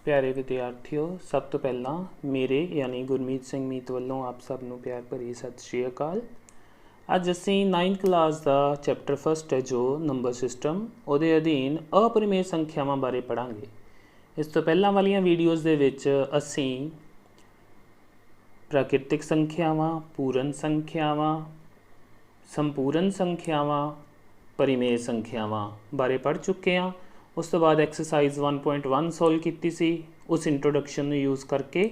प्यारे विद्यार्थियों, सब तो पहला मेरे यानी गुरमीत सिंह मीत वालों आप सब नूं प्यार भरी सत श्री अकाल। अज असी 9th क्लास का चैप्टर फस्ट है जो नंबर सिस्टम उहदे अधीन अपरिमेय संख्यावां बारे पढ़ांगे। इस तो पहलां वालियां वीडियोज़ दे विच असी प्राकृतिक संख्यावां, पूर्ण संख्यावां, संपूर्ण संख्यावां, परिमेय संख्यावां बारे पढ़ चुके हैं। उस तो बाद एक्सरसाइज 1.1 सॉल्व की सी। उस इंट्रोडक्शन यूज़ करके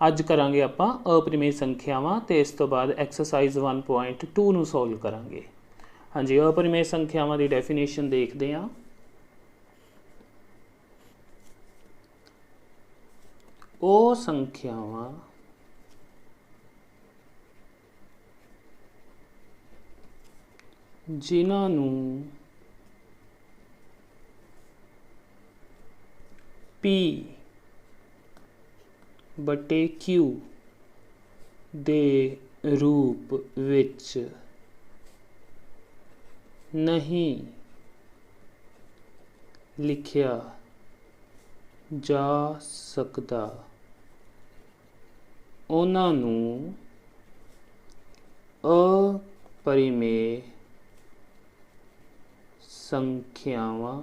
अज करांगे आपां अपरिमेय संख्यावां ते इस तो बाद एक्सरसाइज 1.2 नूं सॉल्व करांगे। हाँ जी, अपरिमेय संख्यावां की डेफिनेशन देखते हैं। ਉਹ ਸੰਖਿਆਵਾਂ ਜਿਨ੍ਹਾਂ ਨੂੰ P बटे Q ਦੇ रूप ਵਿੱਚ नहीं लिखिया जा सकता उन्हां नूं अपरिमेय संख्यावां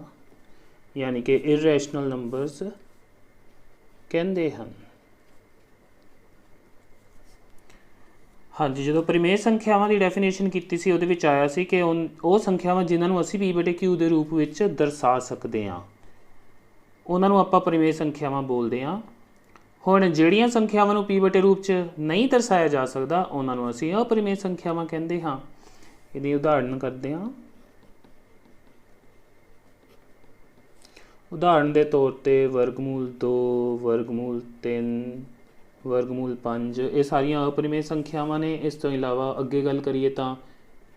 यानी कि इरैशनल नंबर्स कहते हैं। हाँ जी, जो परिमेय संख्यावां की डेफिनेशन की सी उहदे विच आया सी कि वो संख्यावां जिन्हां असीं P बटे Q के रूप में दर्शा सकते हैं उन्हां नूं आपां परिमेय संख्यावां बोलते हैं। हुण जिहड़ियां संख्यावां नूं P बटे रूप च नहीं दर्शाया जा सकता उन्हां नूं असीं अपरिमेय संख्यावां कहते हाँ। इहदी उदाहरण करते हैं। उदाहरण के तौर पर वर्गमूल 2, वर्गमूल 3, वर्गमूल 5 ये सारियां अपरिमेय संख्यावां ने। इस तो इलावा अगे गल करिए तो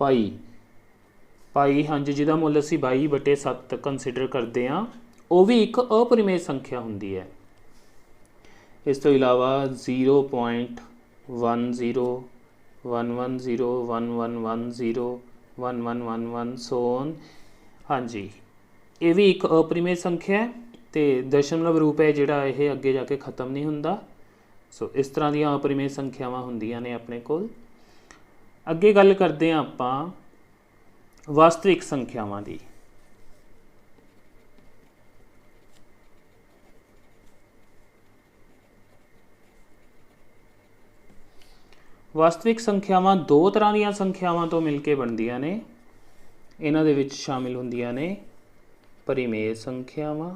पाई पाई हाँ जी, जिहदा मुल असीं 22/7 कंसीडर करते हैं, वह भी एक अपरिमेय संख्या हुंदी है। इस तो इलावा 0.10, 110, 1110, 1111 सो ऑन। हाँ जी, ये भी एक अपरिमेय संख्या है तो दशमलव रूप है जिहड़ा ये अगे जाके खत्म नहीं हुंदा। सो इस तरह दीयां अपरिमेय संख्यावां हुंदियां ने अपने कोल। अगे गल करते हैं आपां वास्तविक संख्यावां दी। वास्तविक संख्यावां दो तरह दीयां संख्यावां तो मिल के बनदियां ने। इन्हां दे विच शामिल हुंदियां ने परिमेय संख्यावां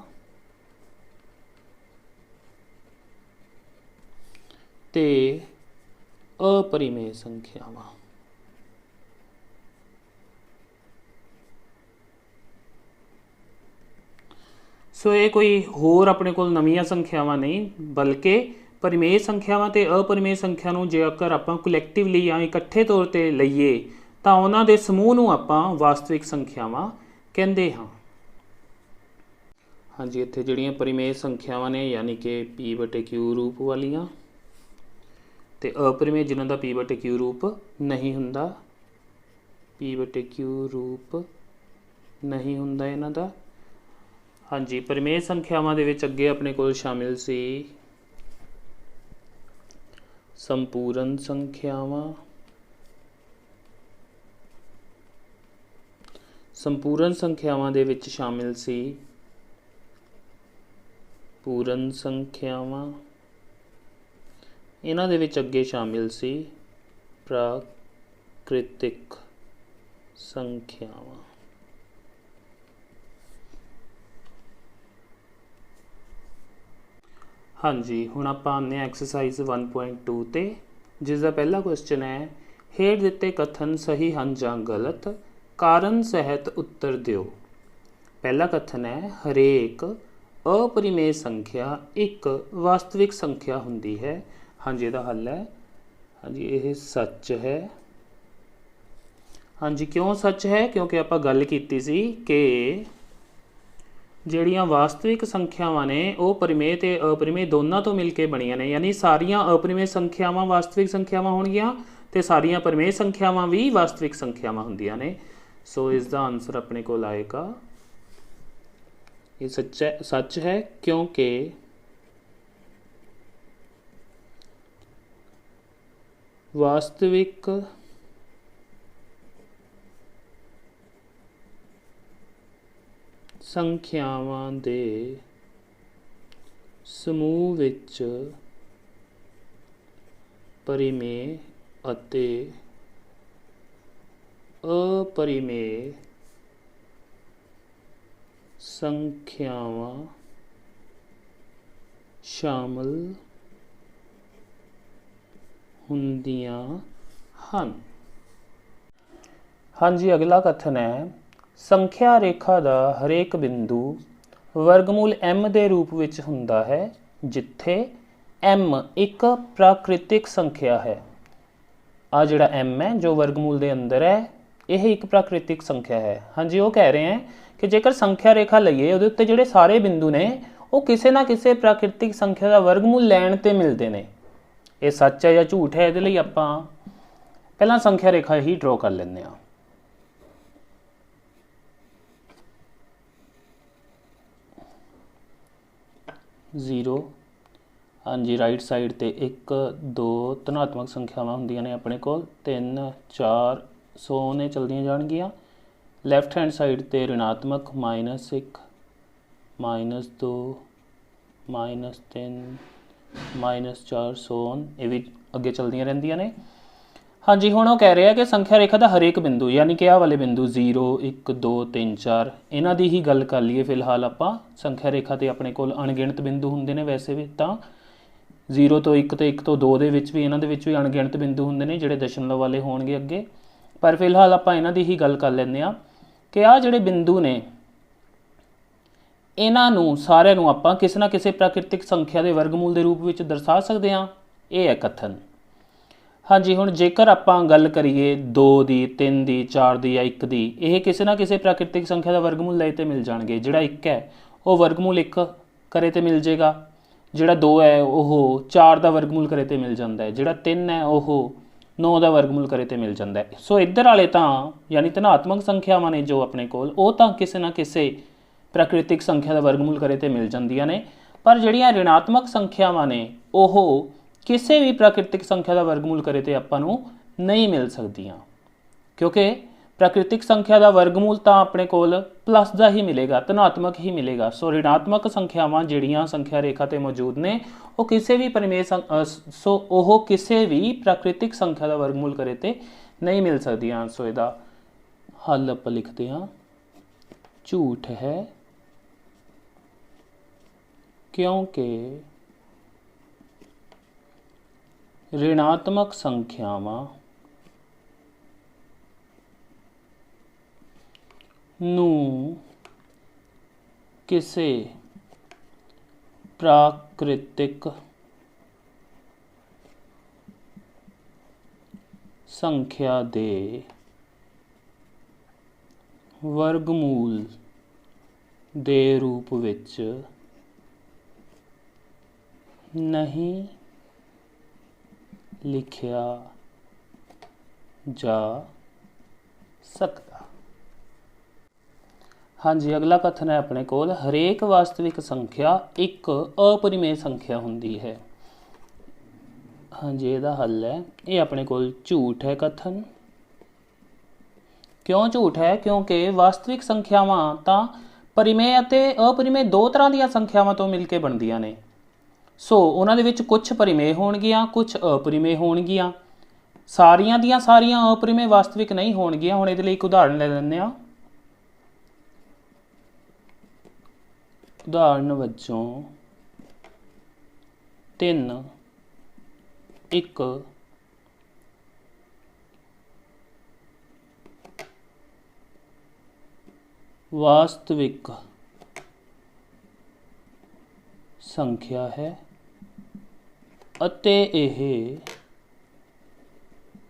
ते अपरिमेय संख्यावां। सो ये कोई होर अपने कोल नवीं संख्यावां नहीं, बल्कि परिमेय संख्यावां ते अपरिमेय संख्या नूं जेकर आपां कलैक्टिवली या इकट्ठे तौर पर लईए तां उन्हां दे समूह नूं आपां वास्तविक संख्यावां कहंदे हां। हाँ जी, इत्थे जिहड़ियां परिमेय संख्यावां ने यानी कि P बटे Q रूप वालियां ते अपरिमेय जिन्हां दा P बटे Q रूप नहीं हुंदा, P बटे Q रूप नहीं हुंदा इन्हां दा। हाँ जी, परिमेय संख्यावां दे विच अगे अपने कोल शामिल सी संपूर्ण संख्यावां। संपूर्ण संख्यावां दे विच शामिल सी पूर्ण संख्यावां। इन्हां दे विच अगे शामिल सी प्राकृतिक संख्यावां। हाँ जी, हुण आपां आने एक्सरसाइज 1.2 ते, जिसका पहला क्वेश्चन है हेठ दिते कथन सही हैं जां गलत, कारण सहित उत्तर दिओ। पहला कथन है हरेक अपरिमेय संख्या एक वास्तविक संख्या हुंदी है। हाँ जी, इसदा हल है हाँ जी यह सच है। हाँ जी, क्यों सच है? क्योंकि आपां गल कीती सी कि ਜਿਹੜੀਆਂ वास्तविक संख्यावां ने वो परिमेय ते अपरिमेय दोनों तो मिल के बणियां ने, यानी सारियां अपरिमेय संख्यावां वास्तविक संख्यावां होणगियां ते सारियां परिमेय संख्यावां भी वास्तविक संख्यावां हुंदियां ने। सो इसका आंसर अपने को आएगा ये सच है क्योंकि ਵਾਸਤਵਿਕ ਸੰਖਿਆਵਾਂ ਦੇ ਸਮੂਹ ਵਿੱਚ ਪਰਿਮੇਯ ਅਤੇ अपरिमेय संख्यावां शामिल हुंदियां हन। हाँ जी, अगला कथन है संख्या रेखा दा हरेक बिंदु वर्गमूल m दे रूप विच हुंदा है जिथे m एक प्राकृतिक संख्या है। आ जिहड़ा m है जो वर्गमूल दे अंदर है यह एक प्राकृतिक संख्या है। हाँ जी, वो कह रहे हैं कि जेकर संख्या रेखा लईए उहदे उत्ते जिहड़े सारे बिंदु ने वो किसी ना किसी प्राकृतिक संख्या का वर्गमूल लैण ते मिलते हैं। ये सच है या झूठ है, इहदे लई आपां पहलां संख्या रेखा ही ड्रॉ कर लैंदे हां। जीरो, हाँ जी, राइट साइड ते 1 2 धनात्मक संख्यावां हुंदियां ने अपने कोल, 3 4 100 ने चलदियां जाणगियां। लैफ्ट हैंड साइड ते ऋणात्मक -1 -2 -3 -4 100 ये भी अगे चलदियां रहिंदियां ने। हाँ जी, हुण वो कह रहे हैं कि संख्या रेखा का हरेक बिंदु यानी कि आह वाले बिंदु 0 1 2 3 4 इन्हां दी ही गल कर लईए फिलहाल आपां। संख्या रेखा ते अपने कोल अणगिणत बिंदु हुंदे ने, वैसे भी तां 0 तो 1 तो 1 तो 2 दे विच भी इन्हां दे विच भी अणगिणत बिंदु हुंदे ने जिहड़े दशमलव वाले होणगे अगे। पर फिलहाल आपां इन्हां दी ही गल कर लैंदे आ कि आ जिहड़े बिंदु ने इन्हां नूं सारिआं नूं आपां किसी ना किसी प्राकृतिक संख्या के वर्गमूल के रूप में दर्शा सकते हैं। यह है कथन। हाँ जी, हुण जेकर आपां गल करिए 2 दी 3 दी 4 दी या 1 दी, यह किसी ना किसी प्राकृतिक संख्या का वर्गमूल लए ते मिल जाणगे। जिहड़ा 1 है वह वर्गमूल 1 करे ते मिल जाएगा, जिहड़ा 2 है वह 4 का वर्गमूल करे ते मिल जाता है, जिहड़ा 3 है वह 9 का वर्गमूल करे तो मिल जाता है। सो इधर वाले तो यानी धनात्मक संख्यावां ने जो अपने कोल वो तो किसी ना किसी प्राकृतिक संख्या का वर्गमूल करे तो मिल जांदियां ने, पर जिहड़ियां ऋणात्मक संख्यावां ने वो किसी भी प्राकृतिक संख्या का वर्गमूल करे तो आपां नूं नहीं मिल सकदियां, क्योंकि प्राकृतिक संख्या का वर्गमूल तो अपने कोल प्लस का ही मिलेगा, धनात्मक ही मिलेगा। सो ऋणात्मक संख्यावां जिहड़ियां संख्या रेखा ते मौजूद ने वो किसी भी परिमेय किसी भी प्राकृतिक संख्या का वर्गमूल करे ते नहीं मिल सकदियां। सो इहदा हल आपां लिखते हैं झूठ है, क्योंकि ऋणात्मक संख्यावां नूं किसी प्राकृतिक संख्या दे वर्गमूल दे रूप विच नहीं लिखिया जा सकता। हाँ जी, अगला कथन है अपने कोल हरेक वास्तविक संख्या एक अपरिमेय संख्या हुंदी है। हाँ जी, इहदा हल है ये अपने कोल झूठ है कथन। क्यों झूठ है? क्योंकि वास्तविक संख्यावां तां परिमेय अते अपरिमेय दो तरह दी संख्यावां तो मिल के बनदियां ने। सो उन्हां दे विच कुछ परिमेय होणगियां, कुछ अपरिमेय होणगियां। सारियां दियां सारियां अपरिमेय वास्तविक नहीं होणगियां। हुण इहदे लई एक उदाहरण ले लैंदे आ। उदाहरण वजों 3 1 वास्तविक संख्या है अते यह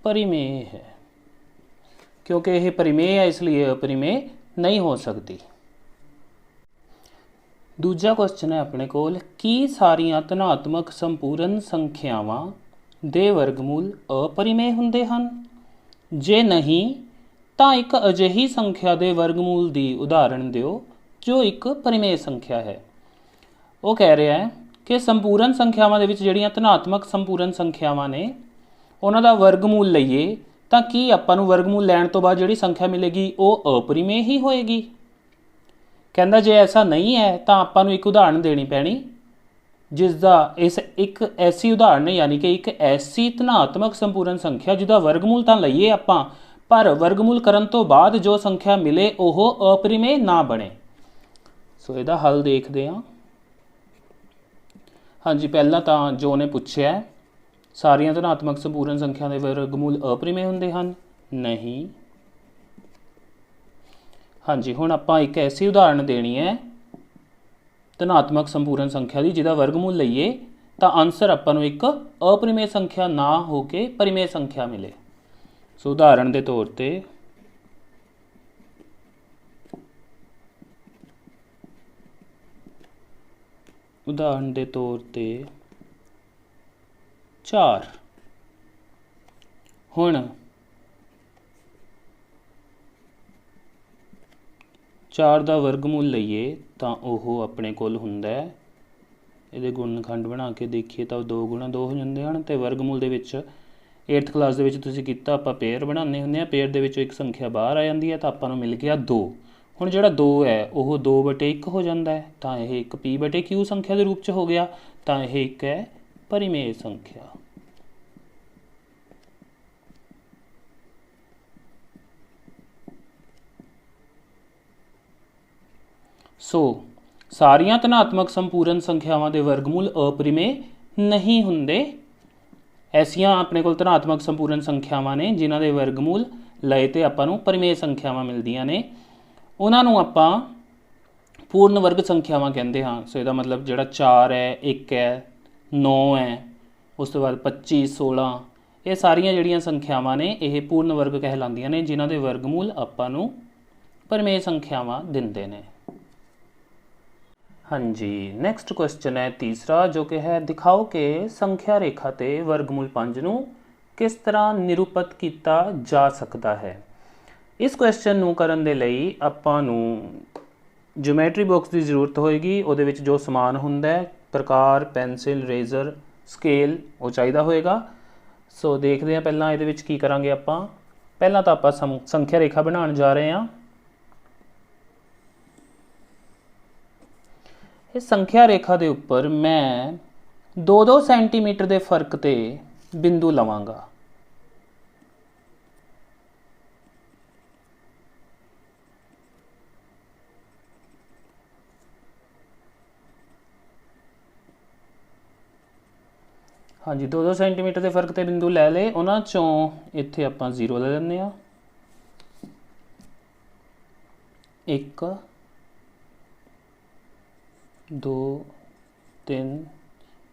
परिमेय है। क्योंकि यह परिमेय है इसलिए अपरिमेय नहीं हो सकती। दूजा क्वेश्चन है अपने कोल की सारियां धनात्मक संपूर्ण संख्यावां दे वर्गमूल अपरिमेय हुंदे हन? जे नहीं तां एक अजिही संख्या दे वर्गमूल दी उदाहरण दिओ जो एक परिमेय संख्या है। वो कह रहा है कि संपूर्ण संख्यावां दे विच जिहड़ियां धनात्मक संपूर्ण संख्यावां ने ਉਹਨਾਂ ਦਾ ਵਰਗਮੂਲ ਲਈਏ ਤਾਂ ਕੀ ਆਪਾਂ ਨੂੰ ਵਰਗਮੂਲ ਲੈਣ ਤੋਂ ਬਾਅਦ ਜਿਹੜੀ ਸੰਖਿਆ ਮਿਲੇਗੀ ਉਹ ਅਪਰਿਮੇਯ ਹੀ ਹੋਏਗੀ। ਕਹਿੰਦਾ ਜੇ ਐਸਾ ਨਹੀਂ ਹੈ ਤਾਂ ਆਪਾਂ ਨੂੰ ਇੱਕ ਉਦਾਹਰਨ ਦੇਣੀ ਪੈਣੀ ਜਿਸ ਦਾ ਇਸ ਇੱਕ ਐਸੀ ਉਦਾਹਰਨ ਯਾਨੀ ਕਿ ਇੱਕ ਐਸੀ ਧਨਾਤਮਕ ਸੰਪੂਰਨ ਸੰਖਿਆ ਜਿਹਦਾ ਵਰਗਮੂਲ ਤਾਂ ਲਈਏ ਆਪਾਂ ਪਰ ਵਰਗਮੂਲ ਕਰਨ ਤੋਂ ਬਾਅਦ ਜੋ ਸੰਖਿਆ ਮਿਲੇ ਉਹ ਅਪਰਿਮੇਯ ਨਾ ਬਣੇ। ਸੋ ਇਹਦਾ ਹੱਲ ਦੇਖਦੇ ਹਾਂ। ਹਾਂਜੀ, ਪਹਿਲਾਂ ਤਾਂ ਜੋ ਨੇ ਪੁੱਛਿਆ ਸਾਰੀਆਂ ਧਨਾਤਮਕ ਸੰਪੂਰਨ ਸੰਖਿਆ ਦੇ ਵਰਗਮੂਲ ਅਪਰਿਮੇਯ ਹੁੰਦੇ ਹਨ, ਨਹੀਂ। ਹਾਂਜੀ, ਹੁਣ ਆਪਾਂ ਇੱਕ ਐਸੀ ਉਦਾਹਰਨ ਦੇਣੀ ਹੈ ਧਨਾਤਮਕ ਸੰਪੂਰਨ ਸੰਖਿਆ ਦੀ ਜਿਹਦਾ ਵਰਗਮੂਲ ਲਈਏ ਤਾਂ ਆਨਸਰ ਆਪਾਂ ਨੂੰ ਇੱਕ ਅਪਰਿਮੇਯ ਸੰਖਿਆ ਨਾ ਹੋ ਕੇ ਪਰਿਮੇਯ ਸੰਖਿਆ ਮਿਲੇ। ਸੋ ਉਦਾਹਰਨ ਦੇ ਤੌਰ ਤੇ चार। ਹੁਣ 4 ਦਾ ਵਰਗਮੂਲ ਲਈਏ ਤਾਂ ਉਹ ਆਪਣੇ ਕੋਲ ਹੁੰਦਾ ਹੈ, ਇਹਦੇ ਗੁਣਨਖੰਡ ਬਣਾ ਕੇ ਦੇਖੀਏ ਤਾਂ 2 ਗੁਣਾ 2 ਹੋ ਜਾਂਦੇ ਹਨ ਅਤੇ ਵਰਗਮੂਲ ਦੇ ਵਿੱਚ 8th ਕਲਾਸ ਦੇ ਵਿੱਚ ਤੁਸੀਂ ਕੀਤਾ ਆਪਾਂ ਪੇਅਰ ਬਣਾਉਂਦੇ ਹੁੰਦੇ ਹਾਂ, ਪੇਅਰ ਦੇ ਵਿੱਚੋਂ ਇੱਕ ਸੰਖਿਆ ਬਾਹਰ ਆ ਜਾਂਦੀ ਹੈ ਤਾਂ ਆਪਾਂ ਨੂੰ ਮਿਲ ਗਿਆ 2। ਹੁਣ ਜਿਹੜਾ 2 ਹੈ ਉਹ 2/1 ਹੋ ਜਾਂਦਾ ਹੈ ਤਾਂ ਇਹ ਇੱਕ p/q ਸੰਖਿਆ ਦੇ ਰੂਪ 'ਚ ਹੋ ਗਿਆ ਤਾਂ ਇਹ ਇੱਕ ਹੈ ਪਰਿਮੇਯ ਸੰਖਿਆ। ਸੋ ਸਾਰੀਆਂ ਧਨਾਤਮਕ ਸੰਪੂਰਨ ਸੰਖਿਆਵਾਂ ਦੇ ਵਰਗਮੂਲ ਅਪਰਿਮੇਯ ਨਹੀਂ ਹੁੰਦੇ। ਐਸੀਆਂ ਆਪਣੇ ਕੋਲ ਧਨਾਤਮਕ ਸੰਪੂਰਨ ਸੰਖਿਆਵਾਂ ਨੇ ਜਿਨ੍ਹਾਂ ਦੇ ਵਰਗਮੂਲ ਲਏ ਤੇ ਆਪਾਂ ਨੂੰ ਪਰਿਮੇਯ ਸੰਖਿਆਵਾਂ ਮਿਲਦੀਆਂ ਨੇ, ਉਹਨਾਂ ਨੂੰ ਆਪਾਂ ਪੂਰਨ ਵਰਗ ਸੰਖਿਆਵਾਂ ਕਹਿੰਦੇ ਹਾਂ। ਸੋ ਇਹਦਾ ਮਤਲਬ ਜਿਹੜਾ 4 ਹੈ, 1 ਹੈ, 9 ਹੈ, ਉਸ ਤੋਂ ਬਾਅਦ 25, 16 ਇਹ ਸਾਰੀਆਂ ਜਿਹੜੀਆਂ ਸੰਖਿਆਵਾਂ ਨੇ ਇਹ ਪੂਰਨ ਵਰਗ ਕਹਿਲਾਉਂਦੀਆਂ ਨੇ ਜਿਨ੍ਹਾਂ ਦੇ ਵਰਗਮੂਲ ਆਪਾਂ ਨੂੰ ਪਰਿਮੇਯ ਸੰਖਿਆਵਾਂ ਦਿੰਦੇ ਨੇ। ਹਾਂਜੀ, ਨੈਕਸਟ ਕੁਐਸਚਨ ਹੈ ਤੀਸਰਾ ਜੋ ਕਿ ਹੈ ਦਿਖਾਓ ਕਿ ਸੰਖਿਆ ਰੇਖਾ ਤੇ ਵਰਗਮੂਲ 5 ਨੂੰ ਕਿਸ ਤਰ੍ਹਾਂ ਨਿਰੂਪਿਤ ਕੀਤਾ ਜਾ ਸਕਦਾ ਹੈ। ਇਸ ਕੁਐਸਚਨ ਨੂੰ ਕਰਨ ਦੇ ਲਈ ਆਪਾਂ ਨੂੰ ਜਿਓਮੈਟਰੀ ਬਾਕਸ ਦੀ ਜ਼ਰੂਰਤ ਹੋਏਗੀ। ਉਹਦੇ ਵਿੱਚ ਜੋ ਸਮਾਨ ਹੁੰਦਾ ਹੈ ਪ੍ਰਕਾਰ, ਪੈਨਸਿਲ, ਰੇਜ਼ਰ, ਸਕੇਲ ਉਹ ਚਾਹੀਦਾ ਹੋਏਗਾ। ਸੋ ਦੇਖਦੇ ਹਾਂ ਪਹਿਲਾਂ ਇਹਦੇ ਵਿੱਚ ਕੀ ਕਰਾਂਗੇ ਆਪਾਂ। ਪਹਿਲਾਂ ਤਾਂ ਆਪਾਂ ਸੰਖਿਆ ਰੇਖਾ ਬਣਾਉਣ ਜਾ ਰਹੇ ਹਾਂ। ਇਸ ਸੰਖਿਆ ਰੇਖਾ ਦੇ ਉੱਪਰ ਮੈਂ 2-2 ਸੈਂਟੀਮੀਟਰ ਦੇ ਫਰਕ ਤੇ ਬਿੰਦੂ ਲਵਾਂਗਾ। ਹਾਂਜੀ, 2-2 ਸੈਂਟੀਮੀਟਰ ਦੇ ਫਰਕ ਤੇ ਬਿੰਦੂ ਲੈ ਲਏ, ਉਹਨਾਂ ਚੋਂ ਇੱਥੇ ਆਪਾਂ 0 ਲੈ ਲੈਂਦੇ ਹਾਂ। 1 2 3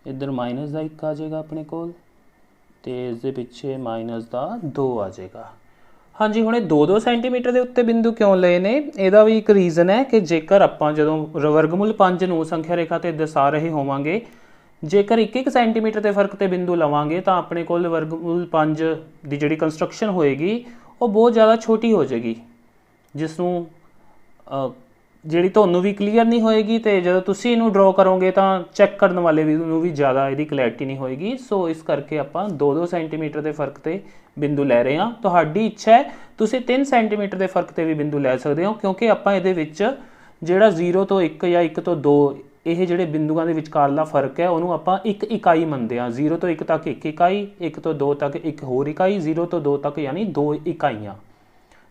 ਇੱਧਰ ਮਾਈਨਸ ਦਾ 1 ਆ ਜਾਏਗਾ ਆਪਣੇ ਕੋਲ ਅਤੇ ਇਸ ਦੇ ਪਿੱਛੇ ਮਾਈਨਸ ਦਾ 2 ਆ ਜਾਏਗਾ। ਹਾਂਜੀ, ਹੁਣ ਇਹ 2-2 ਸੈਂਟੀਮੀਟਰ ਦੇ ਉੱਤੇ ਬਿੰਦੂ ਕਿਉਂ ਲਏ ਨੇ ਇਹਦਾ ਵੀ ਇੱਕ ਰੀਜ਼ਨ ਹੈ ਕਿ ਜੇਕਰ ਆਪਾਂ ਜਦੋਂ ਵਰਗਮੂਲ 5 ਨੂੰ ਸੰਖਿਆ ਰੇਖਾ 'ਤੇ ਦਰਸਾ ਰਹੇ ਹੋਵਾਂਗੇ, ਜੇਕਰ 1-1 ਸੈਂਟੀਮੀਟਰ ਦੇ ਫਰਕ 'ਤੇ ਬਿੰਦੂ ਲਵਾਂਗੇ ਤਾਂ ਆਪਣੇ ਕੋਲ ਵਰਗਮੂਲ 5 ਦੀ ਜਿਹੜੀ ਕੰਸਟਰਕਸ਼ਨ ਹੋਏਗੀ ਉਹ ਬਹੁਤ ਜ਼ਿਆਦਾ ਛੋਟੀ ਹੋ ਜਾਏਗੀ, ਜਿਸ ਨੂੰ ਜਿਹੜੀ ਤੁਹਾਨੂੰ ਵੀ ਕਲੀਅਰ ਨਹੀਂ ਹੋਏਗੀ ਅਤੇ ਜਦੋਂ ਤੁਸੀਂ ਇਹਨੂੰ ਡਰਾਅ ਕਰੋਗੇ ਤਾਂ ਚੈੱਕ ਕਰਨ ਵਾਲੇ ਨੂੰ ਵੀ ਜ਼ਿਆਦਾ ਇਹਦੀ ਕਲੈਰਿਟੀ ਨਹੀਂ ਹੋਏਗੀ। ਸੋ ਇਸ ਕਰਕੇ ਆਪਾਂ 2-2 ਸੈਂਟੀਮੀਟਰ ਦੇ ਫਰਕ 'ਤੇ ਬਿੰਦੂ ਲੈ ਰਹੇ ਹਾਂ। ਤੁਹਾਡੀ ਇੱਛਾ ਹੈ ਤੁਸੀਂ 3 ਸੈਂਟੀਮੀਟਰ ਦੇ ਫਰਕ 'ਤੇ ਵੀ ਬਿੰਦੂ ਲੈ ਸਕਦੇ ਹੋ, ਕਿਉਂਕਿ ਆਪਾਂ ਇਹਦੇ ਵਿੱਚ ਜਿਹੜਾ 0 ਤੋਂ 1 ਜਾਂ 1 ਤੋਂ 2 ਇਹ ਜਿਹੜੇ ਬਿੰਦੂਆਂ ਦੇ ਵਿਚਕਾਰਲਾ ਫਰਕ ਹੈ ਉਹਨੂੰ ਆਪਾਂ ਇੱਕ ਇਕਾਈ ਮੰਨਦੇ ਹਾਂ। 0 ਤੋਂ 1 ਤੱਕ 1 ਇਕਾਈ, 1 ਤੋਂ 2 ਤੱਕ ਇੱਕ ਹੋਰ ਇਕਾਈ, 0 ਤੋਂ 2 ਤੱਕ ਯਾਨੀ 2 ਇਕਾਈਆਂ।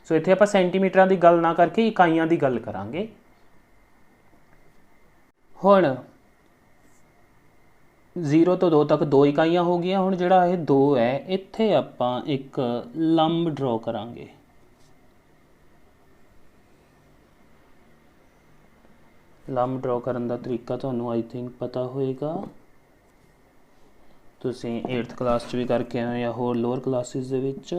ਸੋ ਇੱਥੇ ਆਪਾਂ ਸੈਂਟੀਮੀਟਰਾਂ ਦੀ ਗੱਲ ਨਾ ਕਰਕੇ ਇਕਾਈਆਂ ਦੀ ਗੱਲ ਕਰਾਂਗੇ। ਹੁਣ 0 ਤੋਂ 2 ਤੱਕ 2 ਇਕਾਈਆਂ ਹੋ ਗਈਆਂ। ਹੁਣ ਜਿਹੜਾ ਇਹ 2 ਹੈ ਇੱਥੇ ਆਪਾਂ ਇੱਕ ਲੰਬ ਡਰਾਅ ਕਰਾਂਗੇ। ਲੰਬ ਡਰਾਅ ਕਰਨ ਦਾ ਤਰੀਕਾ ਤੁਹਾਨੂੰ ਆਈ ਥਿੰਕ ਪਤਾ ਹੋਏਗਾ, ਤੁਸੀਂ 8th ਕਲਾਸ 'ਚ ਵੀ ਕਰਕੇ ਆਏ ਹੋ ਜਾਂ ਹੋਰ ਲੋਅਰ ਕਲਾਸਿਸ ਦੇ ਵਿੱਚ।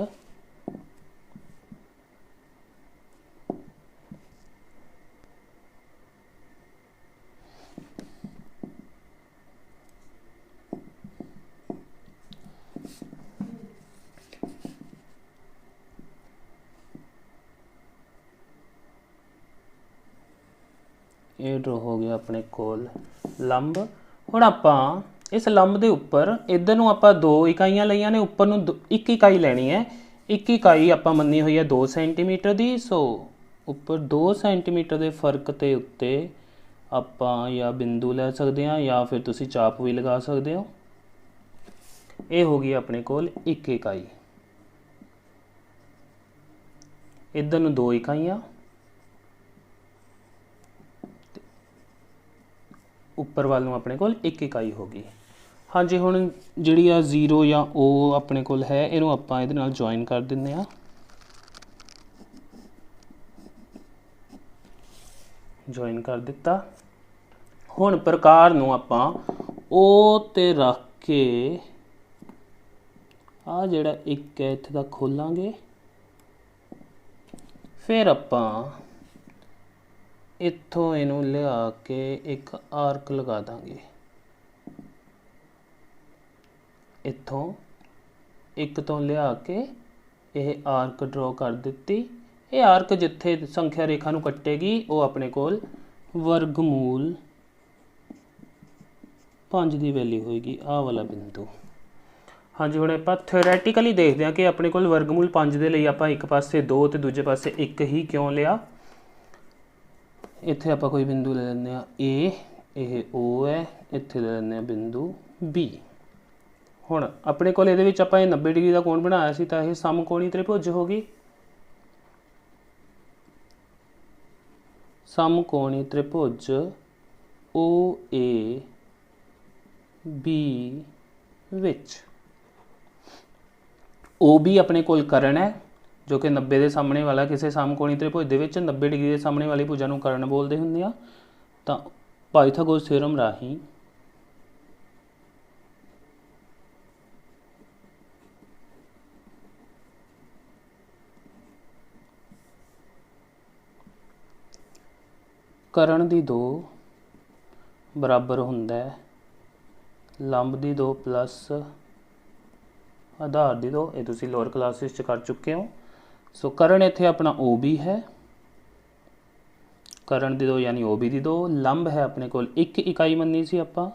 ਇਹ ਡਰਾਅ ਹੋ ਗਿਆ ਆਪਣੇ ਕੋਲ ਲੰਬ। ਹੁਣ ਆਪਾਂ इस लंब के उपर इधर नूं आपां 2 इकाइयां लईआं ने, उपर नूं 1 इकाई लैनी है। 1 इकाई आपां मन्नी हुई है 2 सेंटीमीटर की। सो उपर 2 सेंटीमीटर के फर्क के उत्ते आपां या बिंदु लै सकते हैं या फिर तुसी चाप भी लगा सकते हो। ये हो गई अपने कोल 1 इकाई। इधर नूं 2 इकाइयां, उपर वाल नूं अपने कोल 1 इकाई हो गई। हाँ जी, हुण जिहड़ी आ 0 या O अपने कोल है, इहनूं आपां इहदे नाल ज्वाइन कर दिंदे आ। ज्वाइन कर दिता। हुण प्रकार नूं आपां O ते रख के आ जिहड़ा 1 है इत्थे तक खोलांगे। फिर आपां इत्थों इनू लिया के एक आर्क लगा देंगे। इत्थों 1 तो लिया के यह आर्क ड्रॉ कर दी। ये आर्क जिथे संख्या रेखा नू कट्टेगी वो अपने कोल वर्गमूल 5 की वैल्यू होएगी, आ वाला बिंदु। हाँ जी, हुण आपां थ्योरैटिकली देखते हैं कि अपने कोल वर्गमूल 5 के लिए आपां एक पासे 2 तो दूजे पासे 1 ही क्यों लिया। इत्थे आपां कोई बिंदु ले लैंदे आ A, यह O है, इत्थे ले लैंदे आ बिंदु B। हुण अपने कोल इहदे विच आपां 90 डिग्री का कोण बनाया सी, तां यह समकोणी त्रिभुज होगी। समकोणी त्रिभुज OAB विच OB अपने कोल कर्ण है, जो कि 90 के सामने वाला किसी समकोणी त्रिभुज दे विच 90 डिग्री के सामने वाली भुजा नूं कर्ण बोलते हुंदे आ। तां पाइथागोरस थ्योरम राही कर्ण दी 2 बराबर हुंदा है लंब दी 2 प्लस आधार दी 2। ये तुसीं लोअर क्लासिस कर चुके हो। सो कर्ण इत्थे अपना OB है, कर्ण दी 2 यानी OB दी 2। लंब है अपने कोल 1 इकाई मन्नी सी आपां,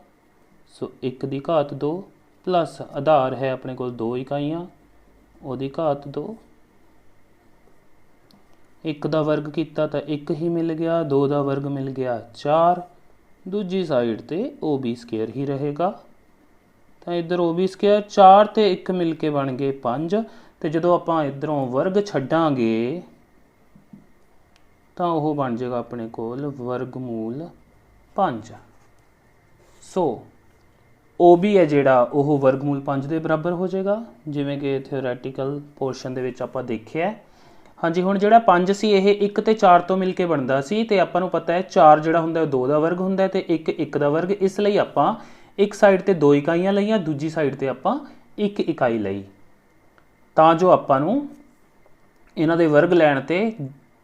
सो 1 दी घात 2 प्लस आधार है अपने कोल 2 इकाइयां, ओदी घात 2। 1 का वर्ग किया तो 1 ही मिल गया, 2 का वर्ग मिल गया 4। दूजी साइड ते OB स्केयर ही रहेगा। तो इधर OB स्केयर 4 ते 1 मिल के बन गए 5। तो जो आपां इधरों वर्ग छड्डांगे तो वह बन जाएगा अपने कोल वर्गमूल 5। सो OB है जिहड़ा वह वर्गमूल 5 के बराबर हो जाएगा, जिवें कि थ्योरैटिकल पोर्शन दे विच आपां देखिया। हाँ जी, हुण जिहड़ा 5 सी यह 1 ते 4 तो मिल के बनता सी, ते आपां नूं पता है 4 जिहड़ा हुंदा 2 का वर्ग हुंदा है, ते 1 1 का वर्ग। इसलिए आपां एक साइड ते 2 इकाइयां लईआं, दूजी साइड ते आपां 1 इकाई लई, तां जो आपां नूं इन्हां दे वर्ग लैण ते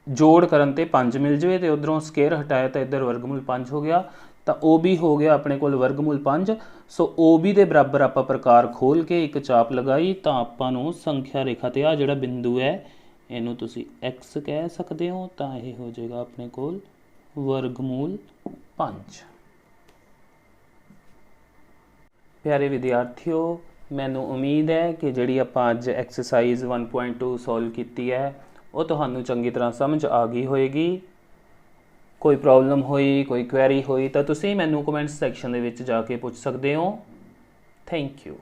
जोड़ करन ते 5 मिल जाए। तो उधरों स्केयर हटाया तो इधर वर्गमूल 5 हो गया। तो OB हो गया अपने कोल वर्गमूल 5। सो OB के बराबर आपां प्रकार खोल के एक चाप लगाई, तो आपां नूं संख्या रेखा ते आ जिहड़ा बिंदु है इनू तुसी X कह सकते हो। तो यह हो जाएगा अपने कोल वर्गमूल 5। प्यारे विद्यार्थियों, मैनू उम्मीद है कि जिहड़ी आपां अज एक्सरसाइज 1.2 सॉल्व की है वो तुहानू चंगी तरह समझ आ गई होएगी। कोई प्रॉब्लम हुई, कोई क्वेरी हुई तो तुसी मैनू कमेंट सैक्शन दे विच जाके पुछ सकते हो। Thank you.